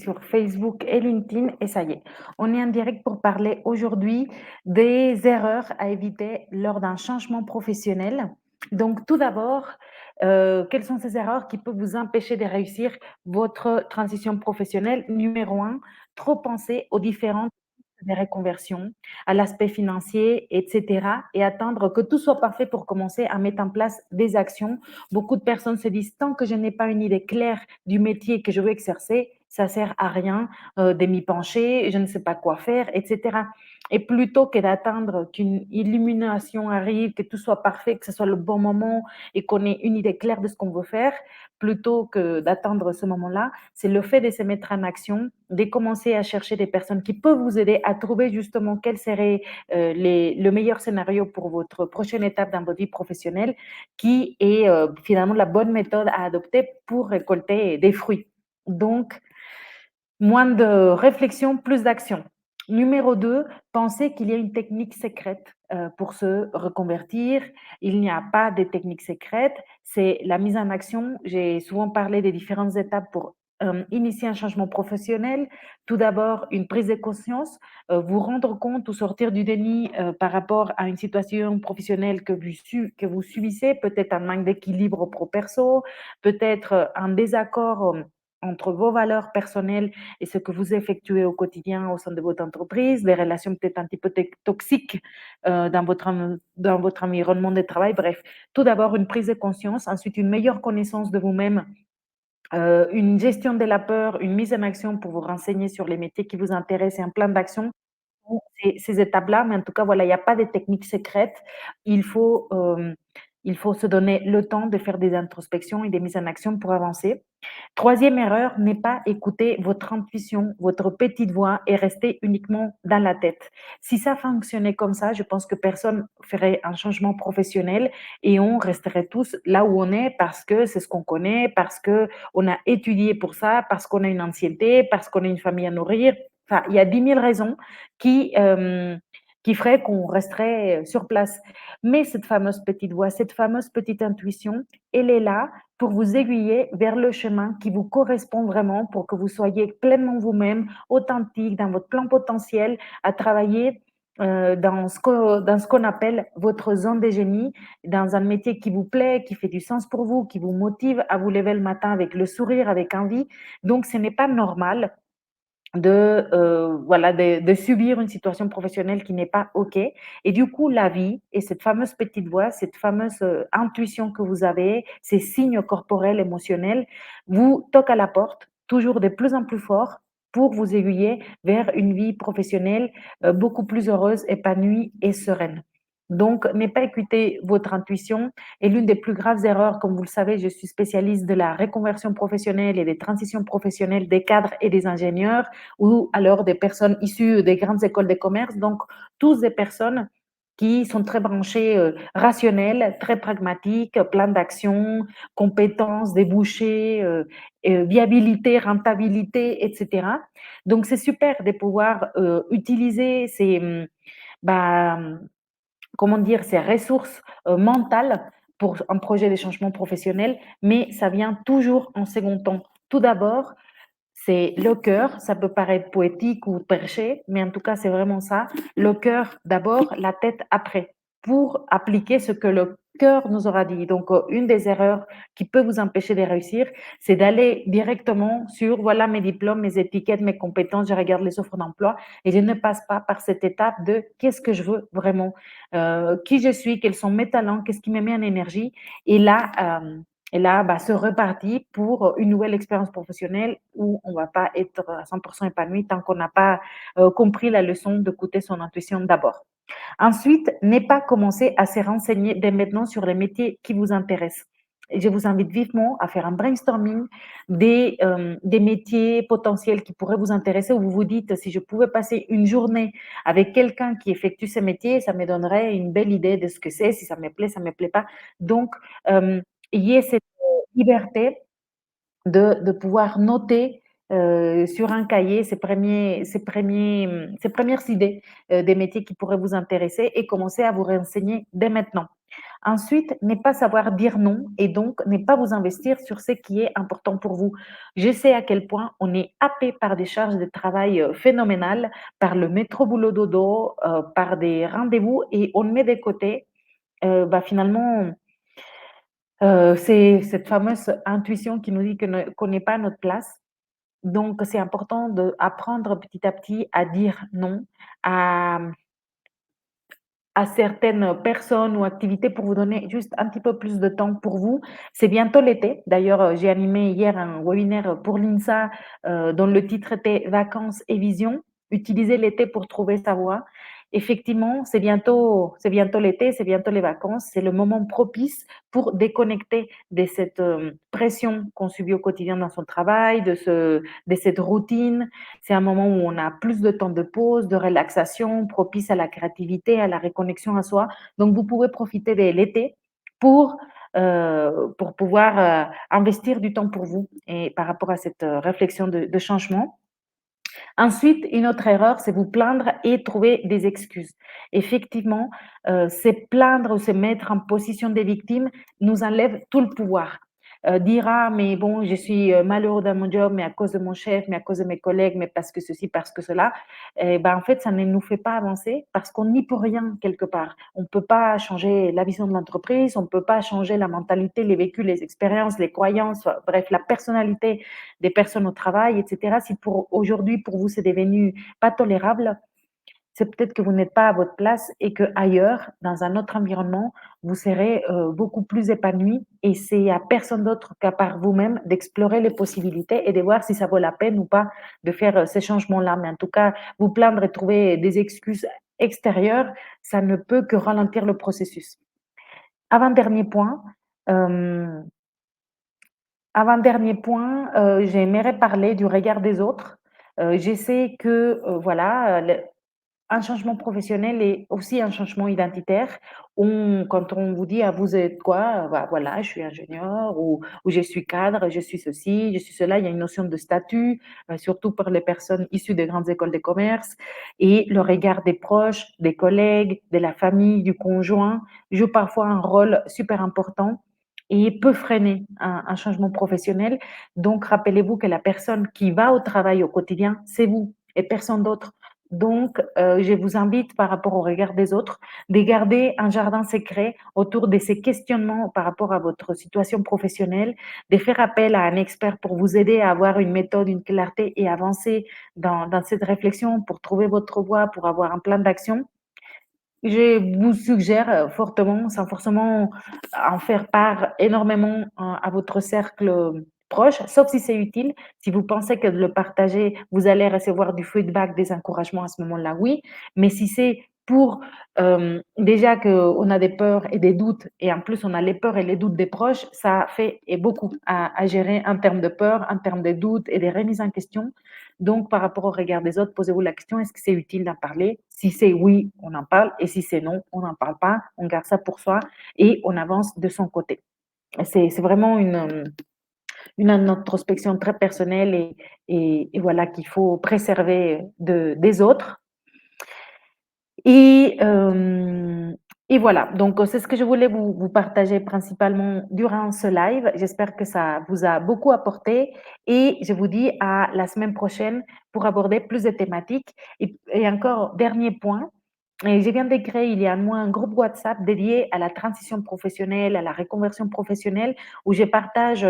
sur Facebook et LinkedIn et ça y est, on est en direct pour parler aujourd'hui des erreurs à éviter lors d'un changement professionnel. Donc tout d'abord, quelles sont ces erreurs qui peuvent vous empêcher de réussir votre transition professionnelle? Numéro un, trop penser aux différentes des reconversions, à l'aspect financier, etc. et attendre que tout soit parfait pour commencer à mettre en place des actions. Beaucoup de personnes se disent: «Tant que je n'ai pas une idée claire du métier que je veux exercer, ça sert à rien, de m'y pencher, je ne sais pas quoi faire» et cetera. Et plutôt que d'attendre qu'une illumination arrive, que tout soit parfait, que ce soit le bon moment et qu'on ait une idée claire de ce qu'on veut faire, plutôt que d'attendre ce moment-là, c'est le fait de se mettre en action, de commencer à chercher des personnes qui peuvent vous aider à trouver justement quel serait, le meilleur scénario pour votre prochaine étape dans votre vie professionnelle, qui est, finalement la bonne méthode à adopter pour récolter des fruits. Donc moins de réflexion, plus d'action. Numéro 2, pensez qu'il y a une technique secrète, pour se reconvertir. Il n'y a pas de technique secrète, c'est la mise en action. J'ai souvent parlé des différentes étapes pour, initier un changement professionnel. Tout d'abord, une prise de conscience, vous rendre compte ou sortir du déni, par rapport à une situation professionnelle que vous subissez, peut-être un manque d'équilibre pro perso, peut-être, un désaccord, entre vos valeurs personnelles et ce que vous effectuez au quotidien au sein de votre entreprise, les relations peut-être un petit peu toxiques dans votre environnement de travail. Bref, tout d'abord une prise de conscience, ensuite une meilleure connaissance de vous-même, une gestion de la peur, une mise en action pour vous renseigner sur les métiers qui vous intéressent et un plan d'action. Ces étapes-là, mais en tout cas, voilà, il n'y a pas de technique secrète. Il faut, il faut se donner le temps de faire des introspections et des mises en action pour avancer. Troisième erreur, ne pas écouter votre intuition, votre petite voix et rester uniquement dans la tête. Si ça fonctionnait comme ça, je pense que personne ferait un changement professionnel et on resterait tous là où on est parce que c'est ce qu'on connaît, parce que on a étudié pour ça, parce qu'on a une ancienneté, parce qu'on a une famille à nourrir. Enfin, il y a 10 000 raisons qui, qui feraient qu'on resterait sur place. Mais cette fameuse petite voix, cette fameuse petite intuition, elle est là pour vous aiguiller vers le chemin qui vous correspond vraiment, pour que vous soyez pleinement vous-même, authentique, dans votre plein potentiel, à travailler dans ce qu'on appelle votre zone de génie, dans un métier qui vous plaît, qui fait du sens pour vous, qui vous motive à vous lever le matin avec le sourire, avec envie. Donc, ce n'est pas normal voilà, de subir une situation professionnelle qui n'est pas OK. Et du coup, la vie et cette fameuse petite voix, cette fameuse, intuition que vous avez, ces signes corporels, émotionnels, vous toquent à la porte, toujours de plus en plus fort, pour vous aiguiller vers une vie professionnelle, beaucoup plus heureuse, épanouie et sereine. Donc, ne pas écouter votre intuition est l'une des plus graves erreurs. Comme vous le savez, je suis spécialiste de la reconversion professionnelle et des transitions professionnelles des cadres et des ingénieurs ou alors des personnes issues des grandes écoles de commerce. Donc, tous des personnes qui sont très branchées, rationnelles, très pragmatiques, plan d'action, compétences, débouchés, viabilité, rentabilité, etc. Donc, c'est super de pouvoir utiliser ces, bah, comment dire, ces ressources mentales pour un projet de changement professionnel, mais ça vient toujours en second temps. Tout d'abord, c'est le cœur, ça peut paraître poétique ou perché, mais en tout cas, c'est vraiment ça. Le cœur d'abord, la tête après, pour appliquer ce que le cœur nous aura dit. Donc, une des erreurs qui peut vous empêcher de réussir, c'est d'aller directement sur, voilà mes diplômes, mes étiquettes, mes compétences, je regarde les offres d'emploi et je ne passe pas par cette étape de qu'est-ce que je veux vraiment, qui je suis, quels sont mes talents, qu'est-ce qui me met en énergie. Et là, bah, se repartit pour une nouvelle expérience professionnelle où on va pas être à 100% épanoui tant qu'on n'a pas compris la leçon d'écouter son intuition d'abord. Ensuite, ne pas commencer à se renseigner dès maintenant sur les métiers qui vous intéressent. Et je vous invite vivement à faire un brainstorming des métiers potentiels qui pourraient vous intéresser, où vous vous dites, si je pouvais passer une journée avec quelqu'un qui effectue ces métiers, ça me donnerait une belle idée de ce que c'est, si ça me plaît pas. Donc, ayez cette liberté de pouvoir noter sur un cahier ces premières idées des métiers qui pourraient vous intéresser et commencer à vous renseigner dès maintenant. Ensuite, ne pas savoir dire non et donc ne pas vous investir sur ce qui est important pour vous. Je sais à quel point on est happé par des charges de travail phénoménales, par le métro boulot dodo, par des rendez-vous et on met de côté finalement c'est cette fameuse intuition qui nous dit qu'on n'est pas à notre place. Donc, c'est important d'apprendre petit à petit à dire non à, à certaines personnes ou activités pour vous donner juste un petit peu plus de temps pour vous. C'est bientôt l'été. D'ailleurs, j'ai animé hier un webinaire pour l'INSA dont le titre était Vacances et vision. Utiliser l'été pour trouver sa voie. Effectivement, c'est bientôt l'été, c'est bientôt les vacances. C'est le moment propice pour déconnecter de cette pression qu'on subit au quotidien dans son travail, de cette routine. C'est un moment où on a plus de temps de pause, de relaxation, propice à la créativité, à la reconnexion à soi. Donc, vous pouvez profiter de l'été pour, pour pouvoir investir du temps pour vous et par rapport à cette réflexion de changement. Ensuite, une autre erreur, c'est vous plaindre et trouver des excuses. Effectivement, se plaindre ou se mettre en position des victimes nous enlève tout le pouvoir. Dire: «Ah mais bon, je suis, malheureux dans mon job, mais à cause de mon chef, mais à cause de mes collègues, mais parce que ceci, parce que cela», en fait, ça ne nous fait pas avancer parce qu'on n'y peut rien quelque part. On ne peut pas changer la vision de l'entreprise, on ne peut pas changer la mentalité, les vécus, les expériences, les croyances, bref, la personnalité des personnes au travail, etc. Si pour aujourd'hui, pour vous, c'est devenu pas tolérable, c'est peut-être que vous n'êtes pas à votre place et que ailleurs, dans un autre environnement, vous serez beaucoup plus épanoui et c'est à personne d'autre qu'à part vous-même d'explorer les possibilités et de voir si ça vaut la peine ou pas de faire ces changements-là. Mais en tout cas, vous plaindre et trouver des excuses extérieures, ça ne peut que ralentir le processus. Avant-dernier point, euh, avant-dernier point, j'aimerais parler du regard des autres. Je sais que, voilà, le un changement professionnel est aussi un changement identitaire. Quand on vous dit: «Ah, vous êtes quoi?» Voilà, je suis ingénieur ou je suis cadre, je suis ceci, je suis cela. Il y a une notion de statut, surtout pour les personnes issues des grandes écoles de commerce et le regard des proches, des collègues, de la famille, du conjoint joue parfois un rôle super important et peut freiner un changement professionnel. Donc rappelez-vous que la personne qui va au travail au quotidien, c'est vous et personne d'autre. Donc, je vous invite par rapport au regard des autres, de garder un jardin secret autour de ces questionnements par rapport à votre situation professionnelle, de faire appel à un expert pour vous aider à avoir une méthode, une clarté et avancer dans cette réflexion pour trouver votre voie, pour avoir un plan d'action. Je vous suggère, fortement, sans forcément en faire part énormément à votre cercle, proche, sauf si c'est utile. Si vous pensez que de le partager, vous allez recevoir du feedback, des encouragements à ce moment-là, oui. Mais si c'est pour, déjà qu'on a des peurs et des doutes et en plus on a les peurs et les doutes des proches, ça fait et beaucoup à gérer en termes de peur, en termes de doutes et de remise en question. Donc, par rapport au regard des autres, posez-vous la question, est-ce que c'est utile d'en parler? Si c'est oui, on en parle et si c'est non, on n'en parle pas, on garde ça pour soi et on avance de son côté. C'est vraiment une introspection très personnelle et voilà qu'il faut préserver des autres. Et, euh, et voilà, donc c'est ce que je voulais vous partager principalement durant ce live. J'espère que ça vous a beaucoup apporté et je vous dis à la semaine prochaine pour aborder plus de thématiques. Et encore, dernier point, et je viens de créer il y a un mois un groupe WhatsApp dédié à la transition professionnelle, à la reconversion professionnelle, où je partage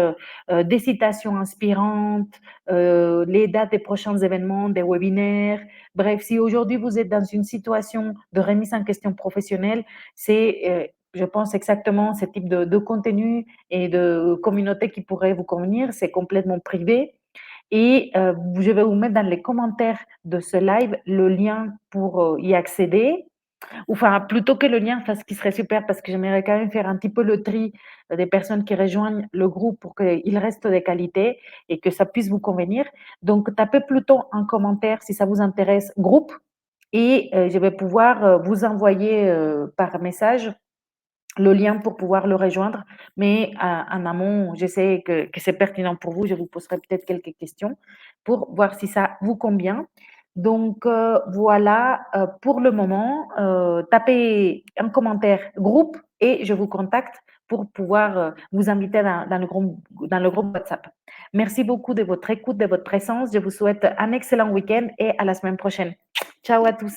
des citations inspirantes, les dates des prochains événements, des webinaires. Bref, si aujourd'hui vous êtes dans une situation de remise en question professionnelle, c'est, je pense, exactement ce type de contenu et de communauté qui pourrait vous convenir. C'est complètement privé. Et je vais vous mettre dans les commentaires de ce live le lien pour y accéder. Enfin, plutôt que le lien, enfin, ce qui serait super, parce que j'aimerais quand même faire un petit peu le tri des personnes qui rejoignent le groupe pour qu'il reste de qualité et que ça puisse vous convenir. Donc, tapez plutôt en commentaire si ça vous intéresse, groupe, et je vais pouvoir vous envoyer par message le lien pour pouvoir le rejoindre. Mais en amont, je sais que c'est pertinent pour vous. Je vous poserai peut-être quelques questions pour voir si ça vous convient. Donc, voilà, pour le moment, tapez un commentaire groupe et je vous contacte pour pouvoir, vous inviter dans le groupe WhatsApp. Merci beaucoup de votre écoute, de votre présence. Je vous souhaite un excellent week-end et à la semaine prochaine. Ciao à tous.